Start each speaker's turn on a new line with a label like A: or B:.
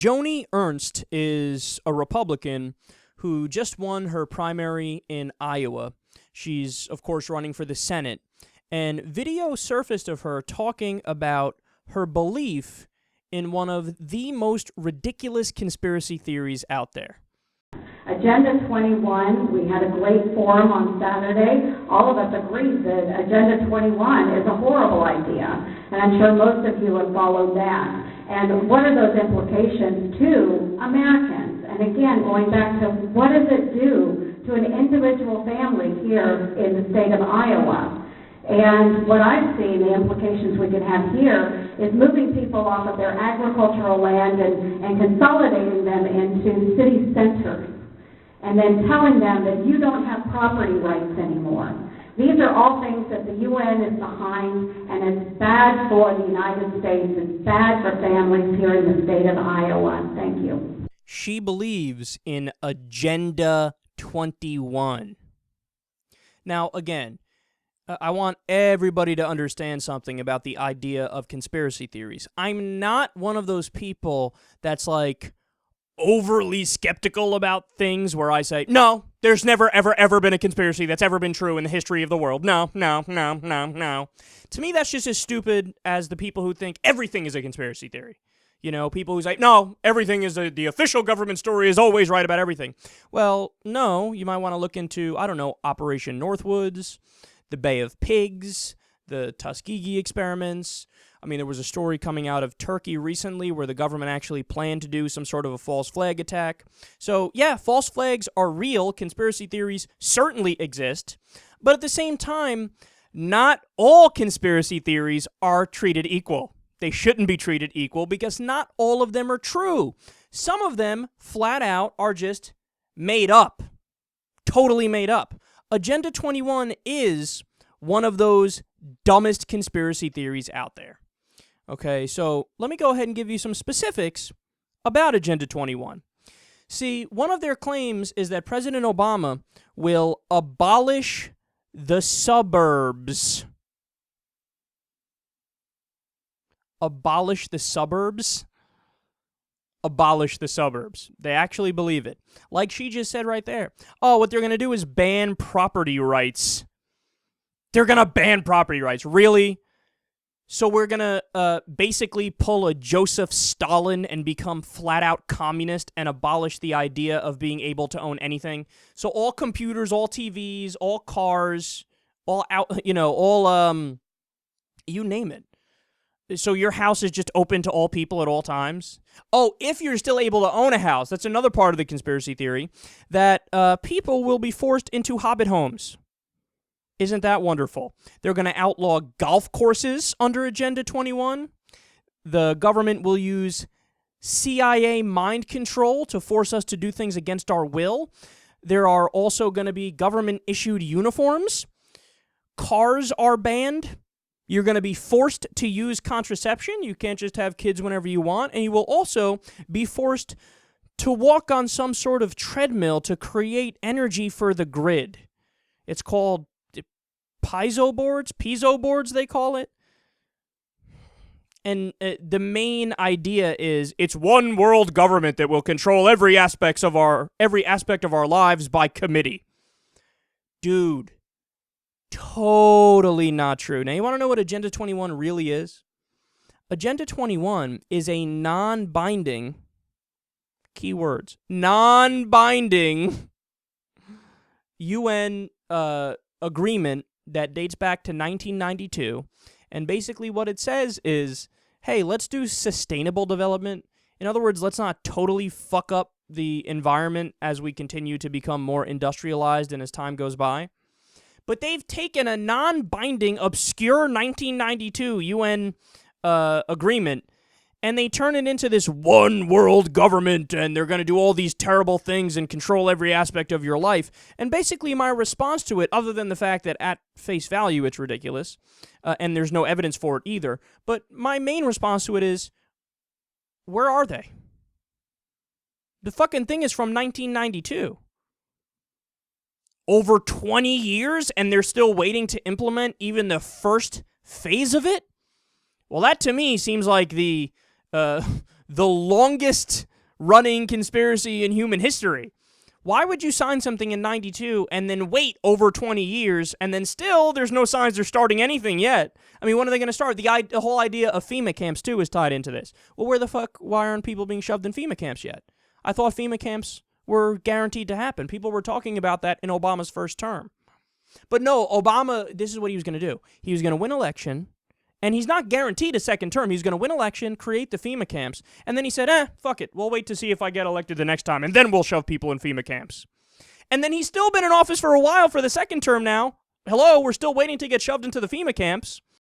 A: Joni Ernst is a Republican who just won her primary in Iowa. She's, of course, running for the Senate. And video surfaced of her talking about her belief in one of the most ridiculous conspiracy theories out there.
B: Agenda 21, we had a great forum on Saturday. All of us agreed that Agenda 21 is a horrible idea, and I'm sure most of you have followed that. And what are those implications to Americans? And again, going back to what does it do to an individual family here in the state of Iowa? And what I've seen, the implications we could have here, is moving people off of their agricultural land and consolidating them into city centers, and then telling them that you don't have property rights anymore. These are all things that the UN is behind, and it's bad for the United States. It's bad for families here in the state of Iowa. Thank you.
A: She believes in Agenda 21. Now, again, I want everybody to understand something about the idea of conspiracy theories. I'm not one of those people that's like overly skeptical about things where I say, no, there's never, ever been a conspiracy that's ever been true in the history of the world. No. To me, that's just as stupid as the people who think everything is a conspiracy theory. You know, people who say, no, everything is the official government story is always right about everything. Well, no, you might want to look into, I don't know, Operation Northwoods, the Bay of Pigs, the Tuskegee experiments. I mean, there was a story coming out of Turkey recently where the government actually planned to do some sort of a false flag attack. So, yeah, false flags are real. Conspiracy theories certainly exist. But at the same time, not all conspiracy theories are treated equal. They shouldn't be treated equal because not all of them are true. Some of them, flat out, are just made up. Totally made up. Agenda 21 is one of those dumbest conspiracy theories out there. Okay, so let me go ahead and give you some specifics about Agenda 21. See, one of their claims is that President Obama will abolish the suburbs. Abolish the suburbs? Abolish the suburbs. They actually believe it. Like she just said right there. Oh, what they're going to do is ban property rights. They're going to ban property rights. Really? So we're going to basically pull a Joseph Stalin and become flat-out communist and abolish the idea of being able to own anything? So all computers, all TVs, all cars, all you name it. So your house is just open to all people at all times? Oh, if you're still able to own a house, that's another part of the conspiracy theory, that people will be forced into hobbit homes. Isn't that wonderful? They're going to outlaw golf courses under Agenda 21. The government will use CIA mind control to force us to do things against our will. There are also going to be government-issued uniforms. Cars are banned. You're going to be forced to use contraception. You can't just have kids whenever you want. And you will also be forced to walk on some sort of treadmill to create energy for the grid. It's called piezo boards, they call it. And the main idea is it's one world government that will control every aspect of our lives by committee. Dude. Totally not true. Now, you want to know what Agenda 21 really is? Agenda 21 is a non-binding, keywords, non-binding UN agreement that dates back to 1992. And basically what it says is, hey, let's do sustainable development. In other words, let's not totally fuck up the environment as we continue to become more industrialized and as time goes by. But they've taken a non-binding, obscure 1992 UN agreement, and they turn it into this one world government, and they're going to do all these terrible things and control every aspect of your life. And basically my response to it, other than the fact that at face value it's ridiculous, and there's no evidence for it either, but my main response to it is, where are they? The fucking thing is from 1992. Over 20 years, and they're still waiting to implement even the first phase of it? Well, that to me seems like the the longest running conspiracy in human history. Why would you sign something in 92 and then wait over 20 years and then still there's no signs they're starting anything yet? I mean, when are they going to start? The whole idea of FEMA camps, too, is tied into this. Well, why aren't people being shoved in FEMA camps yet? I thought FEMA camps were guaranteed to happen. People were talking about that in Obama's first term. But no, Obama, this is what he was going to do. He was going to win election, and he's not guaranteed a second term. He's going to win election, create the FEMA camps, and then he said, fuck it. We'll wait to see if I get elected the next time, and then we'll shove people in FEMA camps. And then he's still been in office for a while for the second term now. Hello, we're still waiting to get shoved into the FEMA camps.